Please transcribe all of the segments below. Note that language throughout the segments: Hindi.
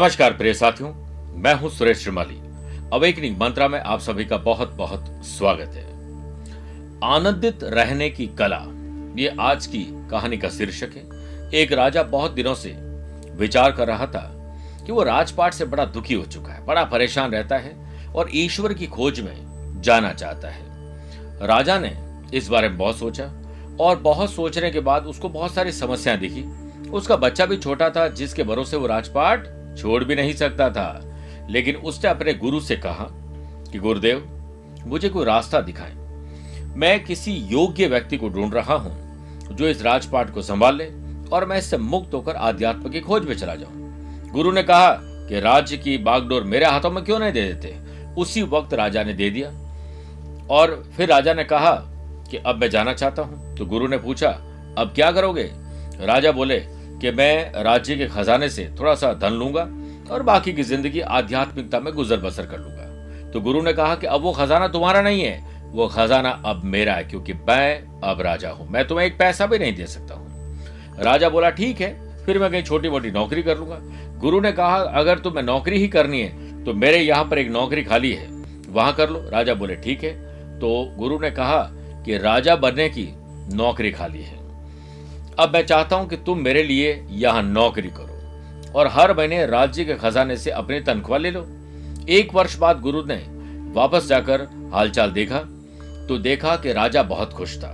नमस्कार प्रिय साथियों, मैं हूं सुरेश श्रीमाली। अवेकनिंग मंत्रा में आप सभी का बहुत बहुत स्वागत है। आनंदित रहने की कला, ये आज की कहानी का शीर्षक है। एक राजा बहुत दिनों से विचार कर रहा था कि वो राजपाट से बड़ा दुखी हो चुका है, बड़ा परेशान रहता है और ईश्वर की खोज में जाना चाहता है। राजा ने इस बारे में बहुत सोचा और बहुत सोचने के बाद उसको बहुत सारी समस्याएं दिखी। उसका बच्चा भी छोटा था जिसके भरोसे वो राजपाट छोड़ भी नहीं सकता था। लेकिन उसने अपने गुरु से कहा कि गुरुदेव, मुझे कोई रास्ता दिखाएं। मैं किसी योग्य व्यक्ति को ढूंढ रहा हूं जो इस राजपाट को संभाल ले और मैं इससे मुक्त होकर आध्यात्म की खोज में चला जाऊं। गुरु ने कहा कि राज्य की बागडोर मेरे हाथों में क्यों नहीं दे देते। उसी वक्त राजा ने दे दिया और फिर राजा ने कहा कि अब मैं जाना चाहता हूं। तो गुरु ने पूछा, अब क्या करोगे? राजा बोले कि मैं राज्य के खजाने से थोड़ा सा धन लूंगा और बाकी की जिंदगी आध्यात्मिकता में गुजर बसर कर लूंगा। तो गुरु ने कहा कि अब वो खजाना तुम्हारा नहीं है, वो खजाना अब मेरा है, क्योंकि मैं अब राजा हूं। मैं तुम्हें एक पैसा भी नहीं दे सकता हूं। राजा बोला, ठीक है, फिर मैं कहीं छोटी मोटी नौकरी कर लूंगा। गुरु ने कहा, अगर तुम्हें नौकरी ही करनी है तो मेरे यहाँ पर एक नौकरी खाली है, वहां कर लो। राजा बोले, ठीक है। तो गुरु ने कहा कि राजा बनने की नौकरी खाली है, अब मैं चाहता हूं कि तुम मेरे लिए यहां नौकरी करो और हर महीने राज्य के खजाने से अपनी तनख्वाह ले लो। 1 वर्ष बाद गुरु ने वापस जाकर हालचाल देखा तो देखा कि राजा बहुत खुश था।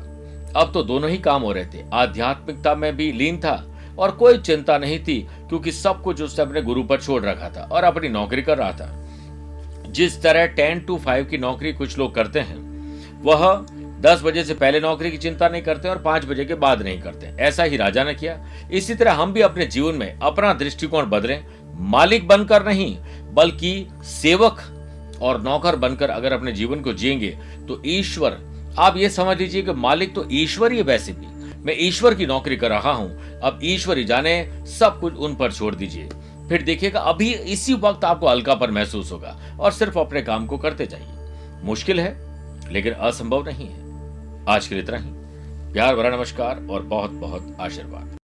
अब तो दोनों ही काम हो रहे थे, आध्यात्मिकता में भी लीन था और कोई चिंता नहीं थी, क्योंकि सब कुछ उसने अपने गुरु पर छोड़ रखा था और अपनी नौकरी कर रहा था। जिस तरह 10 to 5 की नौकरी कुछ लोग करते हैं, वह 10 बजे से पहले नौकरी की चिंता नहीं करते और 5 बजे के बाद नहीं करते, ऐसा ही राजा ने किया। इसी तरह हम भी अपने जीवन में अपना दृष्टिकोण बदलें, मालिक बनकर नहीं बल्कि सेवक और नौकर बनकर अगर अपने जीवन को जिएंगे तो ईश्वर, आप ये समझ लीजिए कि मालिक तो ईश्वर ही है। वैसे भी मैं ईश्वर की नौकरी कर रहा हूं, अब ईश्वर ही जाने, सब कुछ उन पर छोड़ दीजिए। फिर देखिएगा अभी इसी वक्त आपको हल्कापन महसूस होगा और सिर्फ अपने काम को करते जाइए। मुश्किल है लेकिन असंभव नहीं है। आज के लिए इतना ही। प्यार भरा नमस्कार और बहुत बहुत आशीर्वाद।